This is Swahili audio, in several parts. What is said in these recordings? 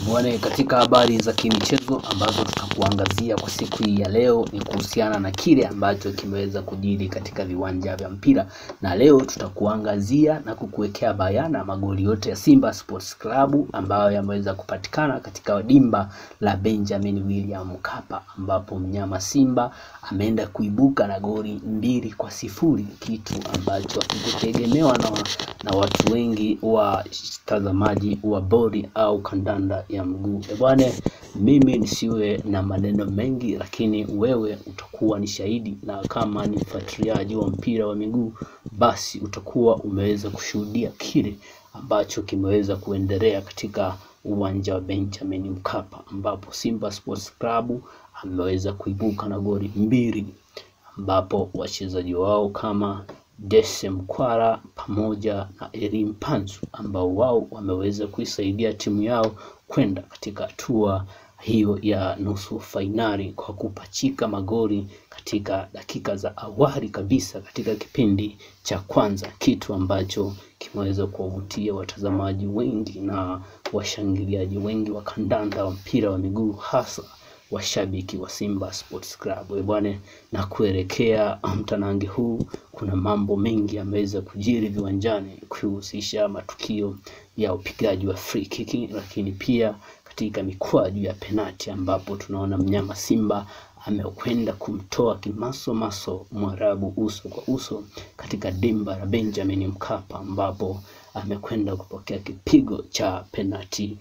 Bwana, katika habari za kimichezo ambazo tutakuangazia kwa siku hii ya leo ni kuhusiana na kile ambacho kimeweza kujiri katika viwanja vya mpira, na leo tutakuangazia na kukuwekea bayana magoli yote ya Simba Sports Club ambayo yameweza kupatikana katika dimba la Benjamin William Mkapa, ambapo mnyama Simba ameenda kuibuka na goli 2-0, kitu ambacho hakikutegemewa na watu wengi wa tazamaji wa bodi au kandanda ya mguu. Bwana, mimi nisiwe na maneno mengi, lakini wewe utakuwa ni shahidi, na kama ni mfuatiliaji wa mpira wa miguu basi utakuwa umeweza kushuhudia kile ambacho kimeweza kuendelea katika uwanja wa Benjamin Mkapa, ambapo Simba Sports Club ameweza kuibuka na goli 2, ambapo wachezaji wao kama Dese Mkwara pamoja na Elim Panzu ambao wao wameweza kuisaidia timu yao kwenda katika hatua hiyo ya nusu fainali kwa kupachika magoli katika dakika za awali kabisa katika kipindi cha kwanza, kitu ambacho kimeweza kuwavutia watazamaji wengi na washangiliaji wengi wa kandanda wa mpira wa miguu, hasa washabiki wa Simba Sports Club. Bwana, na kuelekea mtanange huu kuna mambo mengi yameweza kujiri viwanjani kuhusisha matukio ya upigaji wa free kick, lakini pia katika mikwaju ya penalti, ambapo tunaona mnyama Simba amekwenda kumtoa kimasomaso Mwarabu uso kwa uso katika dimba la Benjamin Mkapa, ambapo amekwenda kupokea kipigo cha penalti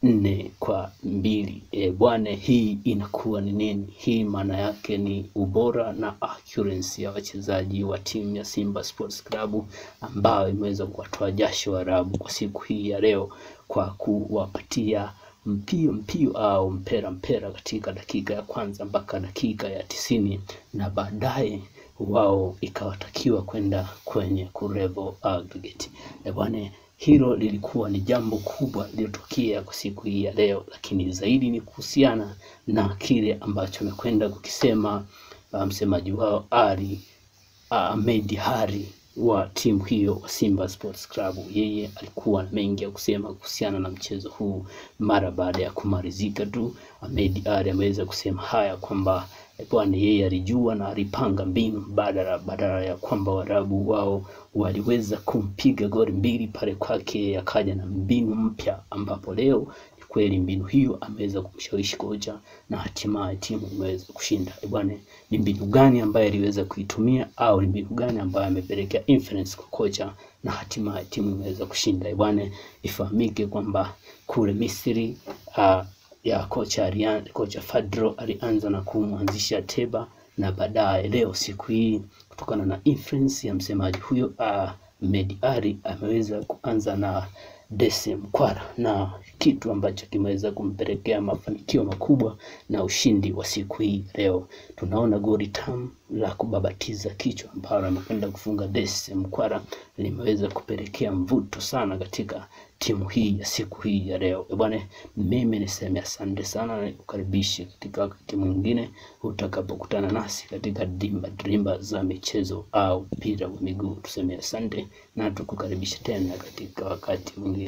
4-2. Bwana, hii inakuwa ni nini? Hii maana yake ni ubora na accuracy ya wachezaji wa timu ya Simba Sports Club ambao imeweza kuwatoa jasho Waarabu kwa siku hii ya leo kwa kuwapatia mpio au mpera katika dakika ya kwanza mpaka dakika ya 90, na baadaye wao ikawatakiwa kwenda kwenye kulevel aggregate. Bwana, hilo lilikuwa ni jambo kubwa lilotokea kwa siku hii ya leo, lakini zaidi ni kuhusiana na kile ambacho amekwenda kukisema msemaji wao Ahmed Ally wa timu hiyo wa Simba Sports Club. Yeye alikuwa na mengi ya kusema kuhusiana na mchezo huu mara baada ya kumalizika tu. Ahmed Ally ameweza kusema haya kwamba bwana, yeye alijua na alipanga mbinu badala ya kwamba Waarabu wao waliweza kumpiga goli 2 pale kwake, akaja na mbinu mpya, ambapo leo ni kweli mbinu hiyo ameweza kumshawishi kocha na hatimaye timu imeweza kushinda. Bwana, ni mbinu gani ambayo aliweza kuitumia au ni mbinu gani ambayo amepelekea influence kwa kocha na hatimaye timu imeweza kushinda? Bwana, ifahamike kwamba kule Misri ya kocha Fadro alianza na kumwanzisha Teba, na baadaye leo siku hii kutokana na influence ya msemaji huyo Ahmed Ally ameweza kuanza na Dese Mkwara, na kitu ambacho kimeweza kumpelekea mafanikio makubwa na ushindi wa siku hii leo. Tunaona goli tamu la kubabatiza kichwa ambalo amekwenda kufunga Dese Mkwara limeweza kupelekea mvuto sana katika timu hii ya siku hii ya leo. Bwana, mimi niseme asante sana na kukaribisha katika wakati mwingine utakapokutana nasi katika dimba za michezo au mpira wa miguu. Tuseme asante na tukukaribisha tena katika wakati mwingine.